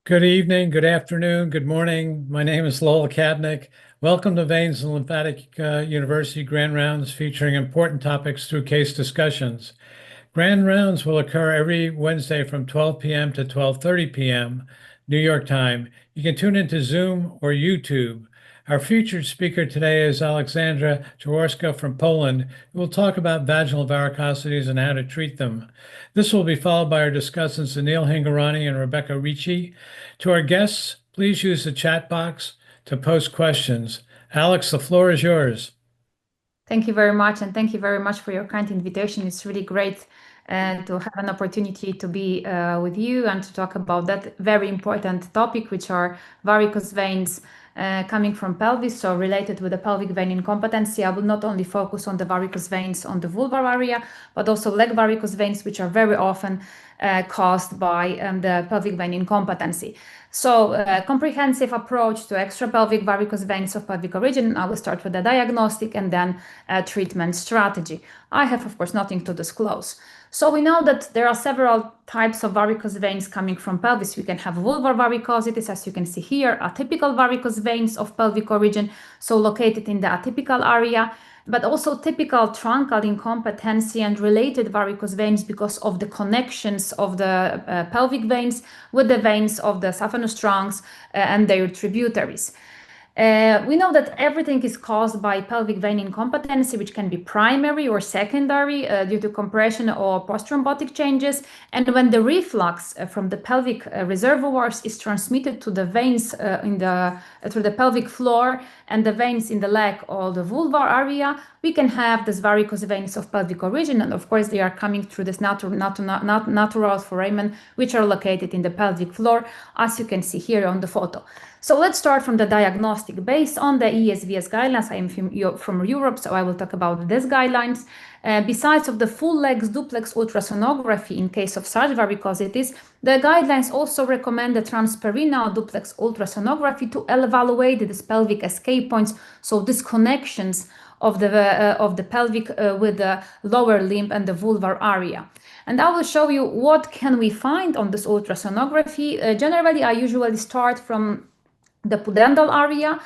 Good evening, good afternoon, good morning. My name is Lowell Kadnick. Welcome to Veins and Lymphatic University Grand Rounds featuring important topics through case discussions. Grand Rounds will occur every Wednesday from 12 p.m. to 12:30 p.m. New York time. You can tune into Zoom or YouTube. Our featured speaker today is Alexandra Jaworska from Poland, who will talk about vaginal varicosities and how to treat them. This will be followed by our discussants Anil Hingorani and Rebecca Ricci. To our guests, please use the chat box to post questions. Alex, the floor is yours. Thank you very much, and thank you very much for your kind invitation. It's really great to have an opportunity to be with you and to talk about that very important topic, which are varicose veins coming from pelvis, so related with the pelvic vein incompetency. I will not only focus on the varicose veins on the vulvar area, but also leg varicose veins, which are very often caused by the pelvic vein incompetency. So comprehensive approach to extrapelvic varicose veins of pelvic origin. I will start with the diagnostic and then treatment strategy. I have, of course, nothing to disclose. So we know that there are several types of varicose veins coming from pelvis. We can have vulvar varicosities, as you can see here, atypical varicose veins of pelvic origin, so located in the atypical area, but also typical truncal incompetency and related varicose veins because of the connections of the pelvic veins with the veins of the saphenous trunks and their tributaries. We know that everything is caused by pelvic vein incompetency, which can be primary or secondary due to compression or post-thrombotic changes. And when the reflux from the pelvic reservoirs is transmitted to the veins through the pelvic floor and the veins in the leg or the vulvar area, we can have these varicose veins of pelvic origin. And of course, they are coming through this natural foramen, which are located in the pelvic floor, as you can see here on the photo. So let's start from the diagnostic. Based on the ESVS guidelines, I am from Europe, so I will talk about these guidelines. Besides of the full legs duplex ultrasonography in case of such varicosities, the guidelines also recommend the transperineal duplex ultrasonography to evaluate these pelvic escape points, so disconnections of the pelvic with the lower limb and the vulvar area. And I will show you what can we find on this ultrasonography. Generally, I usually start from the pudendal area,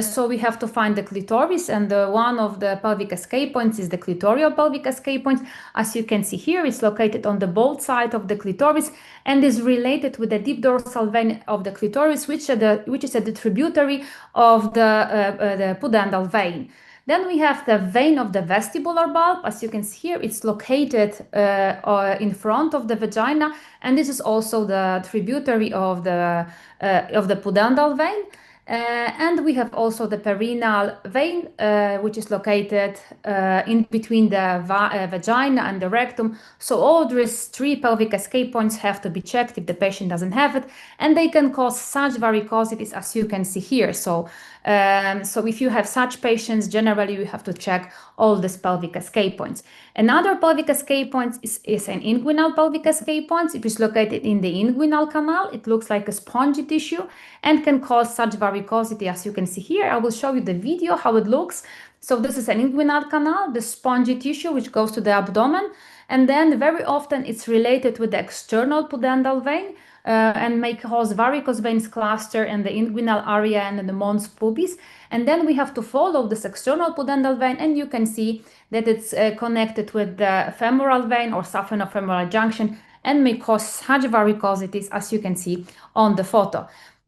so we have to find the clitoris, and one of the pelvic escape points is the clitoral pelvic escape point. As you can see here, it's located on the both sides of the clitoris and is related with the deep dorsal vein of the clitoris, which is a tributary of the pudendal vein. Then we have the vein of the vestibular bulb. As you can see here, it's located in front of the vagina, and this is also the tributary of the pudendal vein. And we have also the perineal vein, which is located in between the vagina and the rectum. So all these three pelvic escape points have to be checked if the patient doesn't have it, and they can cause such varicosities as you can see here. So if you have such patients, generally you have to check all these pelvic escape points. Another pelvic escape point is an inguinal pelvic escape point. It is located in the inguinal canal. It looks like a spongy tissue and can cause such varicosity as you can see here. I will show you the video how it looks. So this is an inguinal canal, the spongy tissue which goes to the abdomen, and then very often it's related with the external pudendal vein and may cause varicose veins cluster in the inguinal area and in the mons pubis. And then we have to follow this external pudendal vein, and you can see that it's connected with the femoral vein or saphenofemoral junction and may cause such varicosities as you can see on the photo.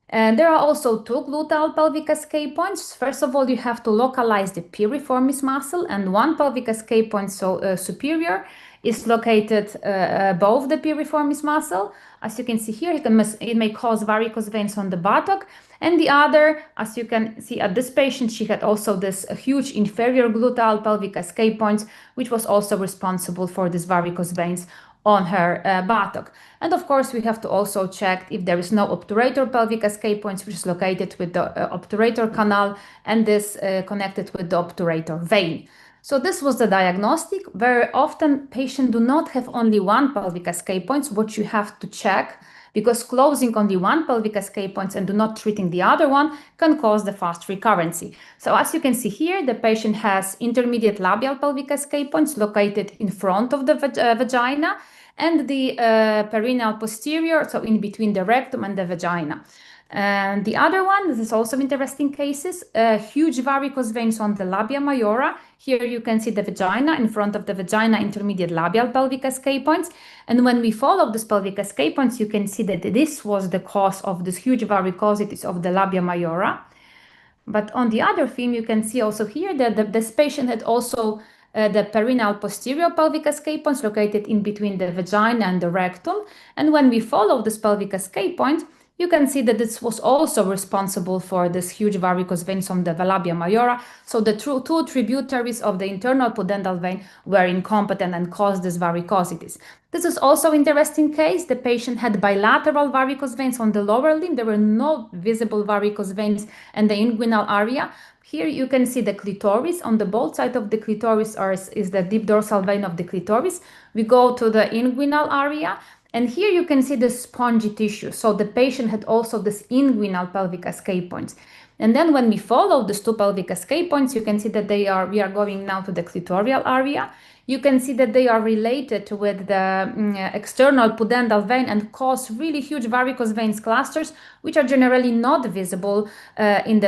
And there are also two gluteal pelvic escape points. First of all, you have to localize the piriformis muscle, and one pelvic escape point, so superior, is located above the piriformis muscle. As you can see here, it may cause varicose veins on the buttock. And the other, as you can see at this patient, she had also this huge inferior gluteal pelvic escape points, which was also responsible for these varicose veins on her buttock. And of course, we have to also check if there is no obturator pelvic escape points, which is located with the obturator canal and this connected with the obturator vein. So this was the diagnostic. Very often patients do not have only one pelvic escape points, which you have to check, because closing only one pelvic escape points and do not treating the other one can cause the fast recurrency. So as you can see here, the patient has intermediate labial pelvic escape points located in front of the vagina, and the perineal posterior, so in between the rectum and the vagina. And the other one, this is also interesting cases, huge varicose veins on the labia majora. Here you can see the vagina, in front of the vagina, intermediate labial pelvic escape points. And when we follow these pelvic escape points, you can see that this was the cause of this huge varicosities of the labia majora. But on the other film, you can see also here that this patient had also the perineal posterior pelvic escape points located in between the vagina and the rectum. And when we follow this pelvic escape point, you can see that this was also responsible for this huge varicose veins on the labia majora. So the two tributaries of the internal pudendal vein were incompetent and caused these varicosities. This is also interesting case. The patient had bilateral varicose veins on the lower limb. There were no visible varicose veins in the inguinal area. Here you can see the clitoris. On the both sides of the clitoris is the deep dorsal vein of the clitoris. We go to the inguinal area. And here you can see the spongy tissue. So the patient had also this inguinal pelvic escape points. And then when we follow these two pelvic escape points, you can see that we are going now to the clitoral area. You can see that they are related with the external pudendal vein and cause really huge varicose veins clusters, which are generally not visible in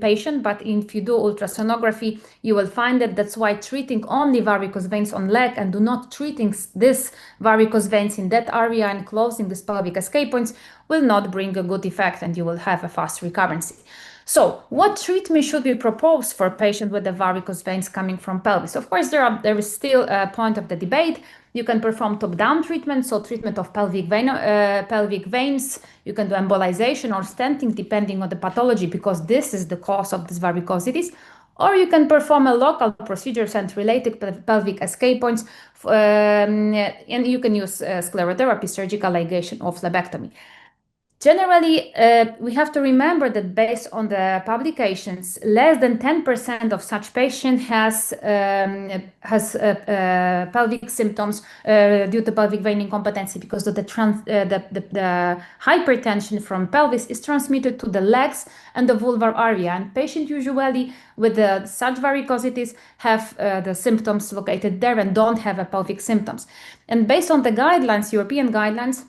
patient. But if you do ultrasonography, you will find that that's why treating only varicose veins on leg and do not treating this varicose veins in that area and closing these pelvic escape points will not bring a good effect, and you will have a fast recurrence. So what treatment should we propose for patients with the varicose veins coming from pelvis? Of course, there is still a point of the debate. You can perform top-down treatment, so treatment of pelvic veins. You can do embolization or stenting depending on the pathology, because this is the cause of these varicosities. Or you can perform a local procedures and related pelvic escape points, and you can use sclerotherapy, surgical ligation, or phlebectomy. Generally, we have to remember that based on the publications, less than 10% of such patients has pelvic symptoms due to pelvic vein incompetency, because of the hypertension from pelvis is transmitted to the legs and the vulvar area. And patients usually with such varicosities have the symptoms located there and don't have a pelvic symptoms. And based on the guidelines, European guidelines,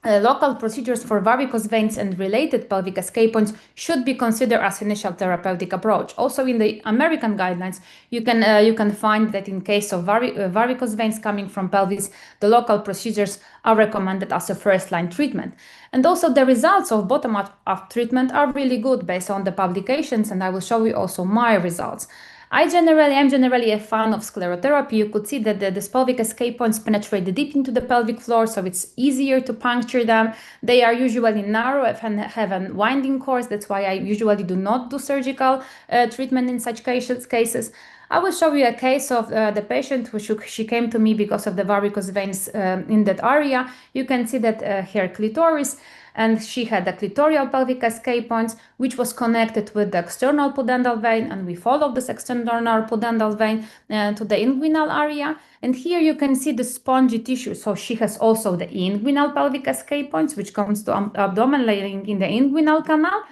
local procedures for varicose veins and related pelvic escape points should be considered as initial therapeutic approach. Also in the American guidelines, you can find that in case of varicose veins coming from pelvis, the local procedures are recommended as a first-line treatment. And also the results of bottom-up treatment are really good based on the publications, and I will show you also my results. I'm generally a fan of sclerotherapy. You could see that the pelvic escape points penetrate deep into the pelvic floor, so it's easier to puncture them. They are usually narrow and have a winding course. That's why I usually do not do surgical treatment in such cases. I will show you a case of the patient she came to me because of the varicose veins in that area. You can see that her clitoris, and she had the clitoral pelvic escape points, which was connected with the external pudendal vein, and we followed this external pudendal vein to the inguinal area. And here you can see the spongy tissue. So she has also the inguinal pelvic escape points, which comes to abdomen laying in the inguinal canal.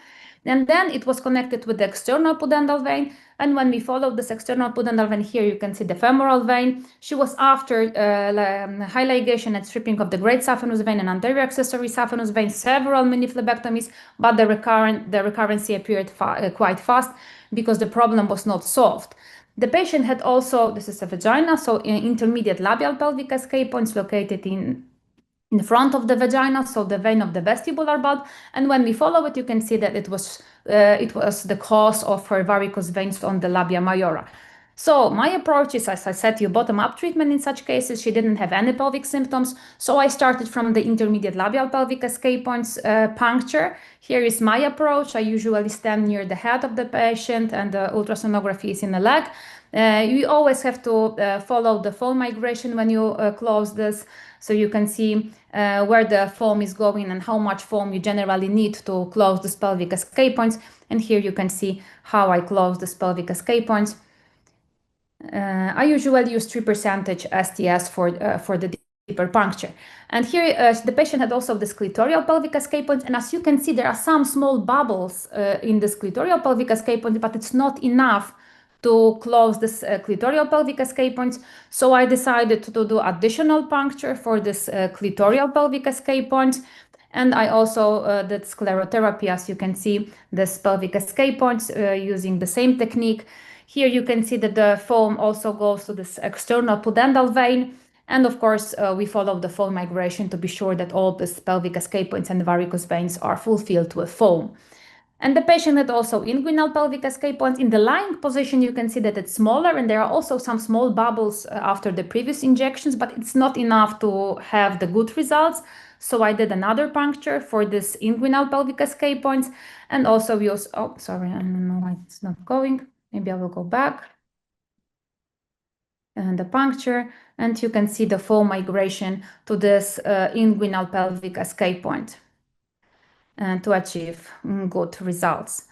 And then it was connected with the external pudendal vein. And when we follow this external pudendal vein, here you can see the femoral vein. She was after high ligation and stripping of the great saphenous vein and anterior accessory saphenous vein, several mini phlebectomies, but the recurrency appeared quite fast because the problem was not solved. The patient had also, this is a vagina, so intermediate labial pelvic escape points located in front of the vagina, so the vein of the vestibular bulb. And when we follow it, you can see that it was the cause of her varicose veins on the labia majora. So my approach is, as I said, you bottom-up treatment in such cases. She didn't have any pelvic symptoms, so I started from the intermediate labial pelvic escape points puncture. Here is my approach. I usually stand near the head of the patient, and the ultrasonography is in the leg. You always have to follow the foam migration when you close this, so you can see where the foam is going and how much foam you generally need to close the pelvic escape points. And here you can see how I close the pelvic escape points. I usually use 3% STS for the deeper puncture. And here the patient had also this clitoral pelvic escape point, and as you can see, there are some small bubbles in this clitoral pelvic escape point, but it's not enough to close this clitoral pelvic escape points. So I decided to do additional puncture for this clitoral pelvic escape points. And I also did sclerotherapy, as you can see, this pelvic escape points using the same technique. Here you can see that the foam also goes to this external pudendal vein. And of course, we follow the foam migration to be sure that all these pelvic escape points and varicose veins are fulfilled with foam. And the patient had also inguinal pelvic escape points. In the lying position, you can see that it's smaller, and there are also some small bubbles after the previous injections, but it's not enough to have the good results. So I did another puncture for this inguinal pelvic escape points. And also we also, oh, sorry, I don't know why it's not going. Maybe I will go back. And the puncture, and you can see the foam migration to this inguinal pelvic escape point to achieve good results.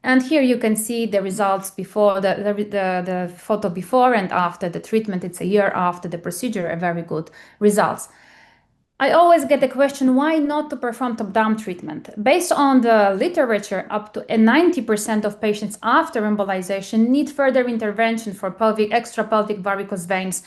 And here you can see the results before the photo before and after the treatment. It's a year after the procedure, a very good results. I always get the question, why not to perform top-down treatment? Based on the literature, up to 90% of patients after embolization need further intervention for extra pelvic varicose veins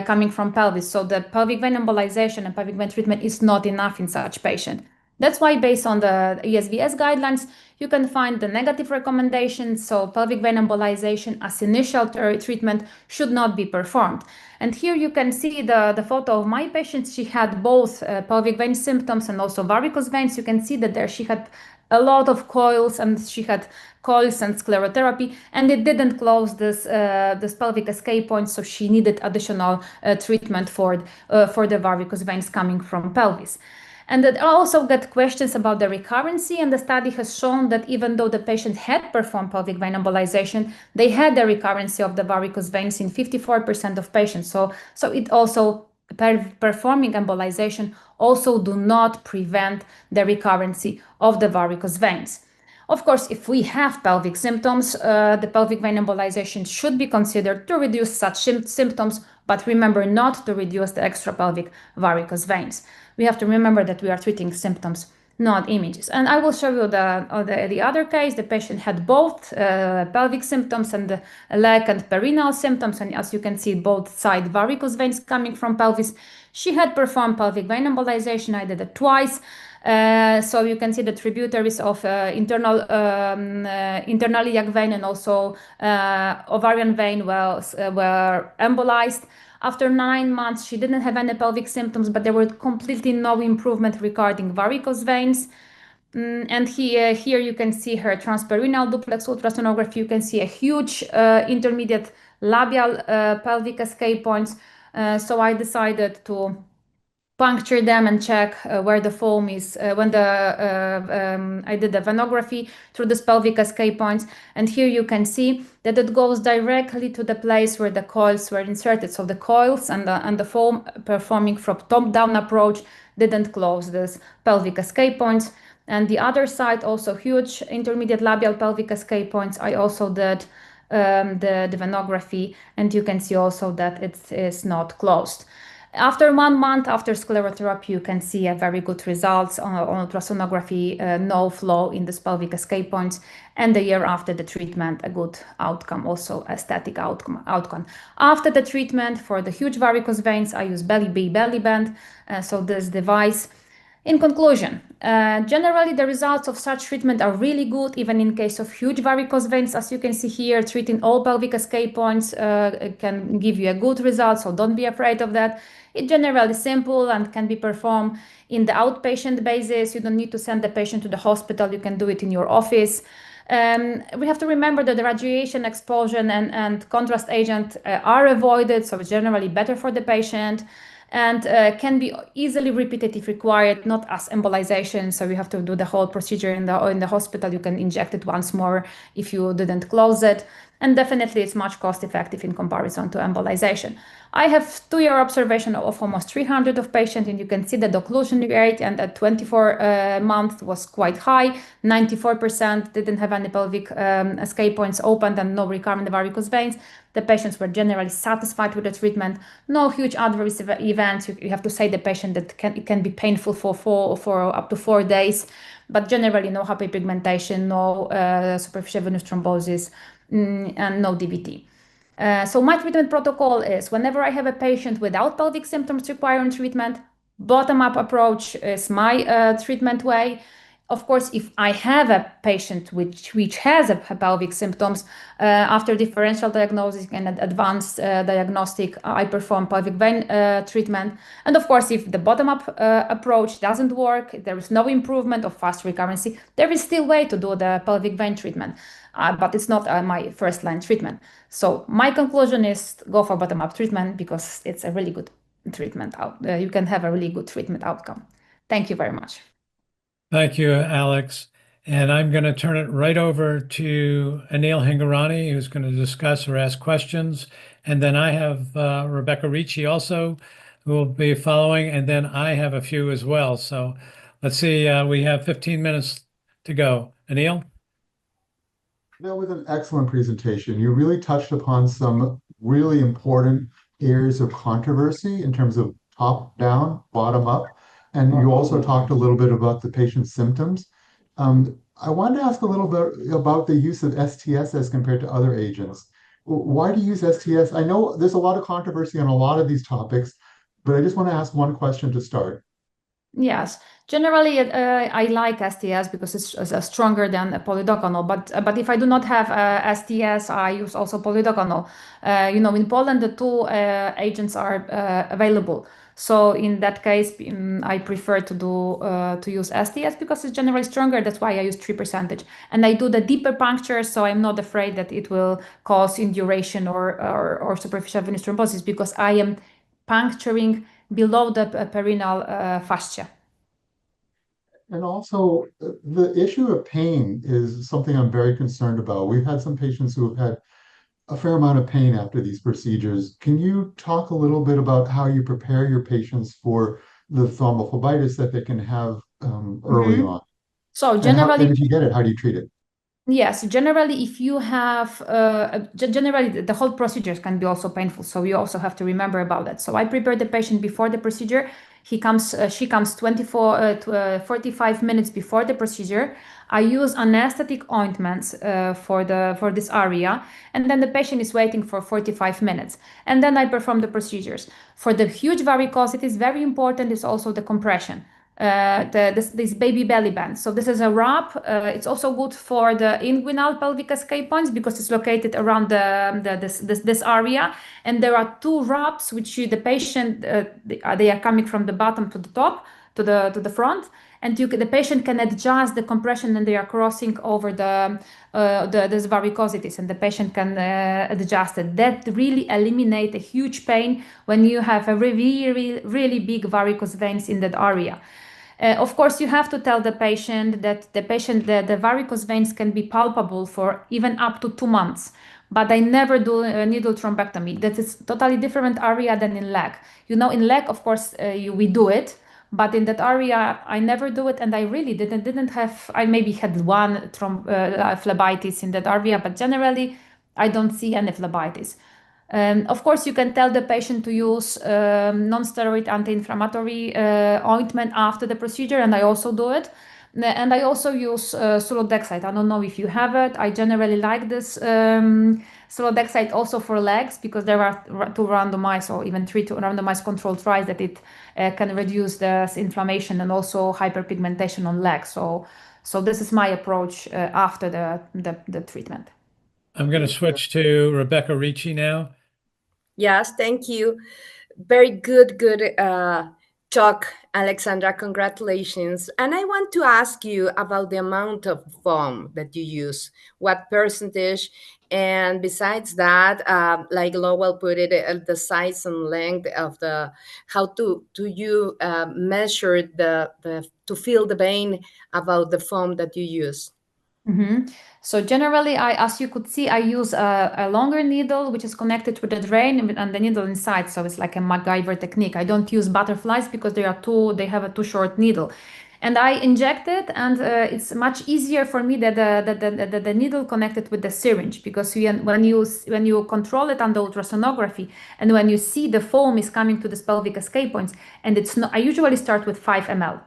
coming from pelvis. So the pelvic vein embolization and pelvic vein treatment is not enough in such patient. That's why, based on the ESVS guidelines, you can find the negative recommendations. So pelvic vein embolization as initial treatment should not be performed. And here you can see the photo of my patient. She had both pelvic vein symptoms and also varicose veins. You can see that there she had a lot of coils, and she had coils and sclerotherapy, and it didn't close this pelvic escape point, so she needed additional treatment for the varicose veins coming from pelvis. And I also get questions about the recurrency, and the study has shown that even though the patient had performed pelvic vein embolization, they had the recurrency of the varicose veins in 54% of patients. So it also, performing embolization also do not prevent the recurrency of the varicose veins. Of course, if we have pelvic symptoms, the pelvic vein embolization should be considered to reduce such symptoms, but remember not to reduce the extrapelvic varicose veins. We have to remember that we are treating symptoms, not images. And I will show you the other case. The patient had both pelvic symptoms and the leg and perineal symptoms. And as you can see, both side varicose veins coming from pelvis. She had performed pelvic vein embolization. I did it twice. So you can see the tributaries of internal iliac vein and also ovarian vein were embolized. After 9 months, she didn't have any pelvic symptoms, but there were completely no improvement regarding varicose veins. And here you can see her transperineal duplex ultrasonography. You can see a huge intermediate labial pelvic escape points. So I decided to puncture them and check where the foam is when I did the venography through the pelvic escape points. And here you can see that it goes directly to the place where the coils were inserted. So the coils and the foam performing from top-down approach didn't close this pelvic escape points. And the other side, also huge intermediate labial pelvic escape points. I also did the venography, and you can see also that it is not closed. After 1 month after sclerotherapy, you can see a very good results on ultrasonography, no flow in the pelvic escape points, and a year after the treatment, a good outcome, also aesthetic outcome. After the treatment for the huge varicose veins, I use belly band, so this device. In conclusion, generally the results of such treatment are really good, even in case of huge varicose veins. As you can see here, treating all pelvic escape points can give you a good result, so don't be afraid of that. It's generally simple and can be performed in the outpatient basis. You don't need to send the patient to the hospital. You can do it in your office. We have to remember that the radiation exposure and contrast agent are avoided, so it's generally better for the patient, and can be easily repeated if required, not as embolization. So you have to do the whole procedure in the hospital. You can inject it once more if you didn't close it. And definitely it's much cost effective in comparison to embolization. I have 2-year observation of almost 300 of patients, and you can see the occlusion rate, and at 24 months was quite high. 94% didn't have any pelvic escape points opened and no recurrent varicose veins. The patients were generally satisfied with the treatment. No huge adverse events. You have to say the patient that it can be painful for up to 4 days, but generally no hyperpigmentation, no superficial venous thrombosis, and no DVT. So my treatment protocol is whenever I have a patient without pelvic symptoms requiring treatment, bottom-up approach is my treatment way. Of course, if I have a patient which has a pelvic symptoms, after differential diagnosis and advanced diagnostic, I perform pelvic vein treatment. And of course, if the bottom-up approach doesn't work, there is no improvement of fast recurrency, there is still way to do the pelvic vein treatment, but it's not my first-line treatment. So my conclusion is go for bottom-up treatment because it's a really good treatment out. You can have a really good treatment outcome. Thank you very much. Thank you, Alex. And I'm going to turn it right over to Anil Hingorani, who's going to discuss or ask questions. And then I have Rebecca Ricci also, who will be following. And then I have a few as well. So let's see, we have 15 minutes to go. Anil? That was an excellent presentation. You really touched upon some really important areas of controversy in terms of top down, bottom up. And you also talked a little bit about the patient's symptoms. I wanted to ask a little bit about the use of STS as compared to other agents. Why do you use STS? I know there's a lot of controversy on a lot of these topics, but I just want to ask one question to start. Yes, generally I like STS because it's stronger than a polydocanol. But if I do not have STS, I use also polydocanol. In Poland the two agents are available. So in that case, I prefer to use STS because it's generally stronger. That's why I use 3%, and I do the deeper puncture, so I'm not afraid that it will cause induration or superficial venous thrombosis because I am puncturing below the perineal fascia. And also, the issue of pain is something I'm very concerned about. We've had some patients who have had a fair amount of pain after these procedures. Can you talk a little bit about how you prepare your patients for the thrombophlebitis that they can have early on? So And generally, if you get it, how do you treat it? yes, generally, if you have, generally the whole procedures can be also painful. So you also have to remember about that. So I prepare the patient before the procedure. She comes 45 minutes before the procedure. I use anesthetic ointments for this area, and then the patient is waiting for 45 minutes, and then I perform the procedures. For the huge varicosities, very important is also the compression. This baby belly band. So this is a wrap. It's also good for the inguinal pelvic escape points because it's located around this area. And there are two wraps which the patient they are coming from the bottom to the top to the front, and the patient can adjust the compression and they are crossing over this varicosities, and the patient can adjust it. That really eliminate a huge pain when you have a really big varicose veins in that area. Of course, you have to tell the patient that the varicose veins can be palpable for even up to 2 months. But I never do a needle thrombectomy. That is totally different area than in leg. In leg, of course, we do it, but in that area, I never do it, and I really didn't have. I maybe had one phlebitis in that area, but generally, I don't see any phlebitis. Of course, you can tell the patient to use non-steroid anti-inflammatory ointment after the procedure, and I also do it. And I also use sulodexide. I don't know if you have it. I generally like this sulodexide also for legs because there are two randomized or even three randomized controlled trials that it can reduce the inflammation and also hyperpigmentation on legs. So this is my approach after the treatment. I'm going to switch to Rebecca Ricci now. Yes, thank you. Very good talk, Alexandra. Congratulations. And I want to ask you about the amount of foam that you use, what percentage, and besides that, like Lowell put it, the size and length of how do you measure to feel the vein about the foam that you use? So generally, as you could see, I use a longer needle, which is connected with the drain and the needle inside. So it's like a MacGyver technique. I don't use butterflies because they have a too short needle. And I inject it, and it's much easier for me that the needle connected with the syringe because when you control it under ultrasonography and when you see the foam is coming to the pelvic escape points, and it's not, I usually start with 5 ml.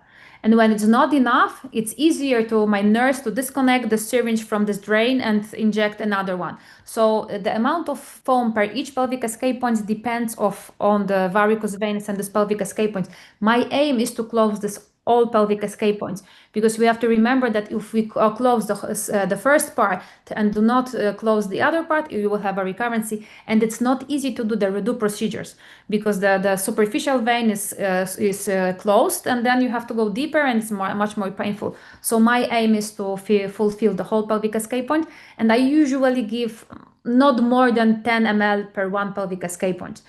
And when it's not enough, it's easier to my nurse to disconnect the syringe from this drain and inject another one. So the amount of foam per each pelvic escape points depends on the varicose veins and this pelvic escape points. My aim is to close this all pelvic escape points, because we have to remember that if we close the first part and do not close the other part, you will have a recurrency, and it's not easy to do the redo procedures because the superficial vein is closed, and then you have to go deeper, and it's much more painful. So my aim is to fulfill the whole pelvic escape point, and I usually give not more than 10 ml per one pelvic escape point.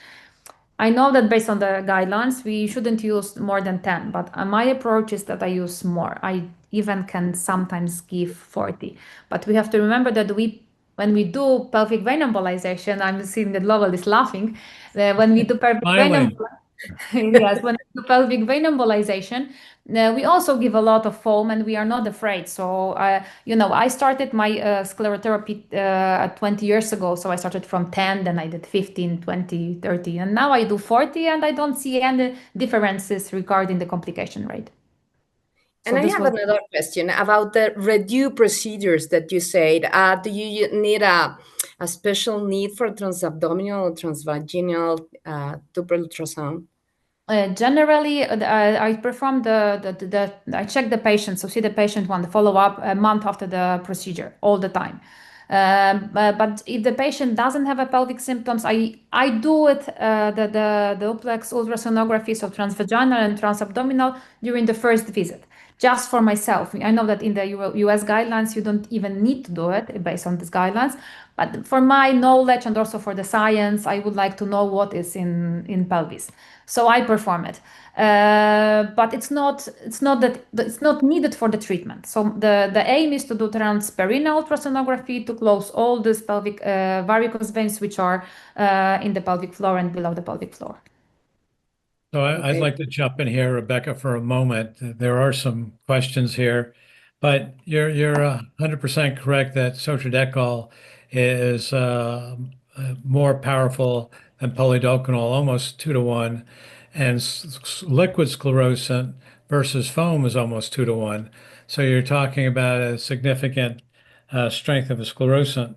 I know that based on the guidelines, we shouldn't use more than 10, but my approach is that I use more. I even can sometimes give 40. But we have to remember that when we do pelvic vein embolization, I'm seeing that Lowell is laughing. When we do pelvic vein Smiling. yes, when we do pelvic vein embolization, we also give a lot of foam, and we are not afraid. So, I started my sclerotherapy 20 years ago. So I started from 10, then I did 15, 20, 30, and now I do 40, and I don't see any differences regarding the complication rate. And So I this have was another question about the redo procedures that you said. Do you need a special need for transabdominal or transvaginal Doppler ultrasound? Generally, I perform I check the patient, so see the patient on the follow up a month after the procedure all the time. But if the patient doesn't have a pelvic symptoms, I do it the duplex ultrasonography, so transvaginal and transabdominal during the first visit, just for myself. I know that in the US guidelines, you don't even need to do it based on these guidelines. But for my knowledge and also for the science, I would like to know what is in pelvis. So I perform it, but it's not needed for the treatment. So the aim is to do transperineal ultrasonography to close all these pelvic varicose veins which are in the pelvic floor and below the pelvic floor. So I'd Okay. like to jump in here, Rebecca, for a moment. There are some questions here, but you're 100% correct that Sotradecol is more powerful than polidocanol, almost 2 to 1, and liquid sclerosant versus foam is almost 2 to 1. So you're talking about a significant strength of a sclerosant.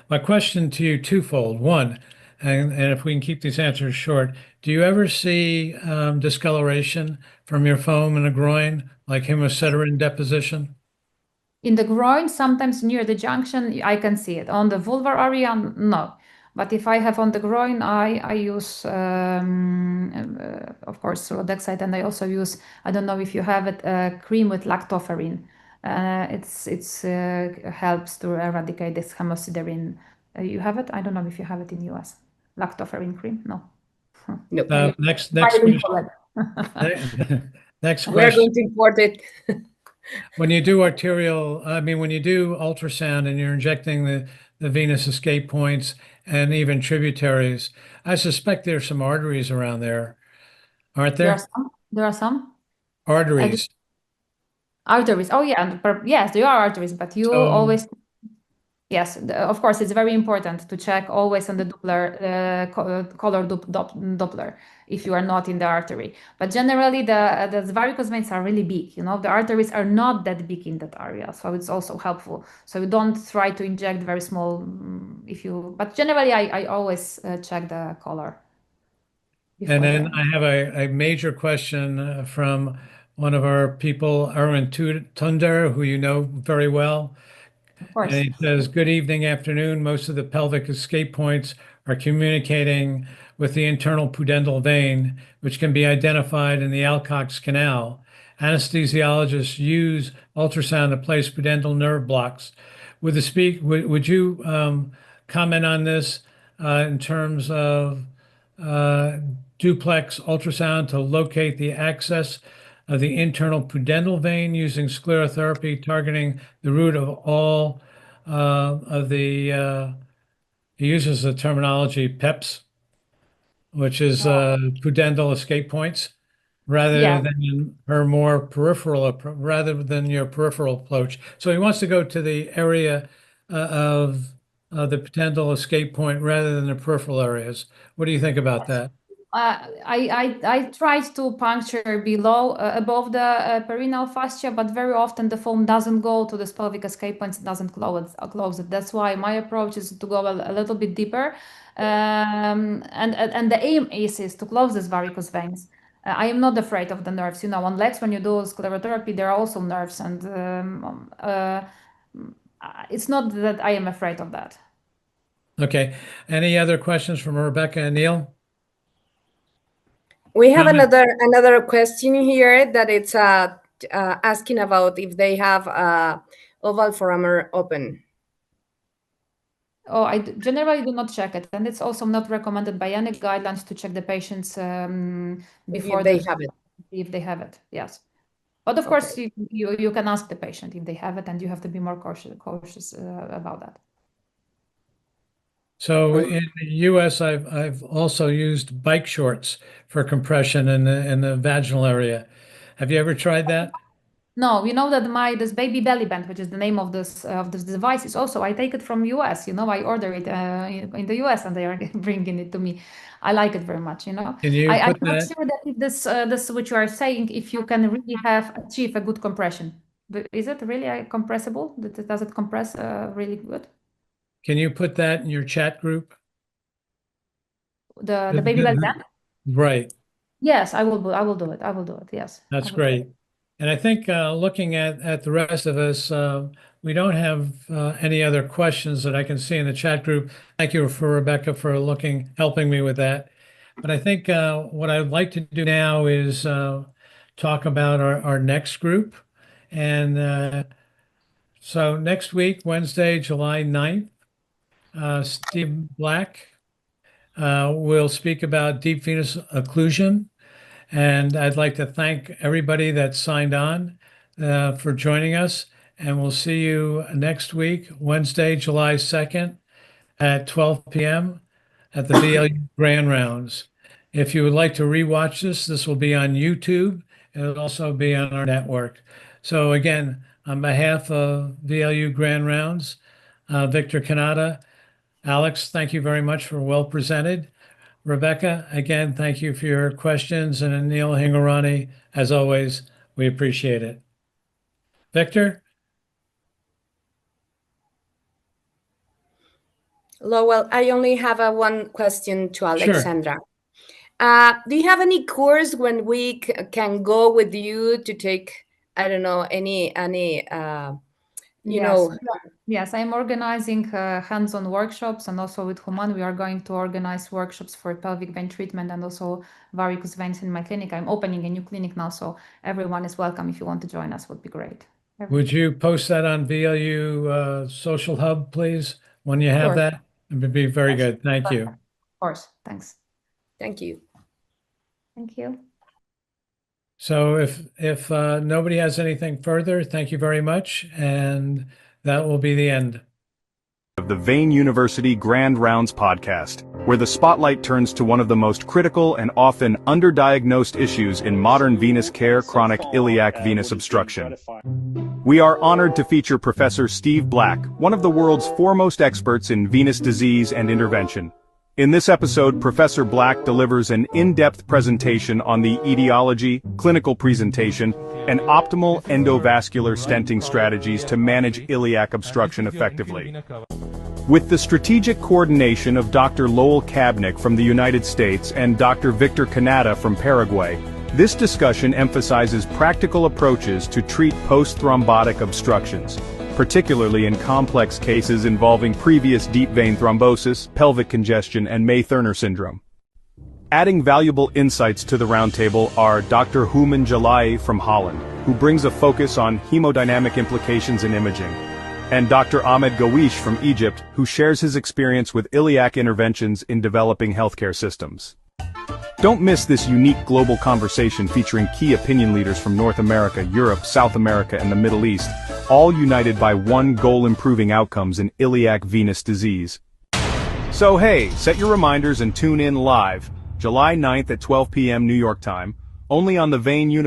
My question to you twofold. One, and if we can keep these answers short, do you ever see discoloration from your foam in the groin, like hemosiderin deposition? In the groin, sometimes near the junction, I can see it. On the vulvar area, no. But if I have on the groin, I use, of course, Rodexide, and I also use, I don't know if you have it, cream with lactoferrin. It's helps to eradicate this hemosiderin. You have it? I don't know if you have it in US. Lactoferrin cream? No. No, Next Buy it in question. Poland. Next we are question. going to import it. When you do when you do ultrasound and you're injecting the venous escape points and even tributaries, I suspect there's some arteries around there, aren't There are there? some. There are some. Arteries. Arteries. Oh yeah, yes, there are arteries, but you So, always, yes, of course, it's very important to check always on the Doppler, color Doppler if you are not in the artery. But generally, the varicose veins are really big. The arteries are not that big in that area, so it's also helpful. So you don't try to inject very small. But generally, I always check the color and before then the. I have a major question from one of our people, Erwin Tunder, who you know very well. Of And course. he says, good evening, afternoon. Most of the pelvic escape points are communicating with the internal pudendal vein, which can be identified in the Alcock's canal. Anesthesiologists use ultrasound to place pudendal nerve blocks. Would you comment on this in terms of uh, duplex ultrasound to locate the access of the internal pudendal vein using sclerotherapy, targeting the root of all of the, he uses the terminology PEPs, which is pudendal escape points, rather Yeah. than rather than your peripheral approach. So he wants to go to the area of the pudendal escape point rather than the peripheral areas. What do you think about that? I tried to puncture above the perineal fascia, but very often the foam doesn't go to this pelvic escape points, it doesn't close it. That's why my approach is to go a little bit deeper. And the aim is to close these varicose veins. I am not afraid of the nerves. On legs, when you do sclerotherapy, there are also nerves, and it's not that I am afraid of that. Okay. Any other questions from Rebecca and Neil? We have No. another question here that it's asking about if they have oval foramen open. Oh, I generally do not check it, and it's also not recommended by any guidelines to check the patients before If they have it. if they have it. Yes, but of course you can ask the patient if they have it, and you have to be more cautious about that. So in the US, I've also used bike shorts for compression in the vaginal area. Have you ever tried that? No, that this baby belly band, which is the name of this device, is also I take it from US. I order it in the US, and they are bringing it to me. I like it very much. Can you I'm put not that? sure that if this which you are saying, if you can really achieve a good compression. But is it really compressible? Does it compress really good? Can you put that in your chat group? The baby belly band? Right. Yes, I will do it. I will do it. Yes. That's I will do it. great. And I think looking at the rest of us, we don't have any other questions that I can see in the chat group. Thank you for Rebecca for helping me with that. But I think what I'd like to do now is talk about our next group. And so next week, Wednesday, July 9th, Steve Black will speak about deep venous occlusion. And I'd like to thank everybody that signed on for joining us. And we'll see you next week, Wednesday, July 2nd at 12 p.m. at the VLU Grand Rounds. If you would like to rewatch this will be on YouTube. It'll also be on our network. So again, on behalf of VLU Grand Rounds, Victor Canada, Alex, thank you very much for well presented. Rebecca, again, thank you for your questions. And Neil Hingorani, as always, we appreciate it. Victor? Lowell, I only have one question to Alexandra. Sure. Do you have any course when we can go with you to take, I don't know, any Yes, I'm organizing hands-on workshops, and also with Human, we are going to organize workshops for pelvic vein treatment and also varicose veins in my clinic. I'm opening a new clinic now, so everyone is welcome. If you want to join us, would be great. Would you post that on VLU Social Hub, please, when you have that? It would be very good. Thank you. Of course. Thanks. Thank you. Thank you. So if nobody has anything further, thank you very much. And that will be the end of the Vein University Grand Rounds podcast, where the spotlight turns to one of the most critical and often underdiagnosed issues in modern venous care, chronic iliac venous obstruction. We are honored to feature Professor Steve Black, one of the world's foremost experts in venous disease and intervention. In this episode, Professor Black delivers an in-depth presentation on the etiology, clinical presentation, and optimal endovascular stenting strategies to manage iliac obstruction effectively. With the strategic coordination of Dr. Lowell Kabnick from the United States and Dr. Victor Canada from Paraguay, this discussion emphasizes practical approaches to treat post-thrombotic obstructions, particularly in complex cases involving previous deep vein thrombosis, pelvic congestion, and May-Thurner syndrome. Adding valuable insights to the roundtable are Dr. Houman Jalai from Holland, who brings a focus on hemodynamic implications in imaging, and Dr. Ahmed Gawish from Egypt, who shares his experience with iliac interventions in developing healthcare systems. Don't miss this unique global conversation featuring key opinion leaders from North America, Europe, South America, and the Middle East, all united by one goal: improving outcomes in iliac venous disease. So hey, set your reminders and tune in live, July 9th at 12 p.m. New York time, only on the Vein University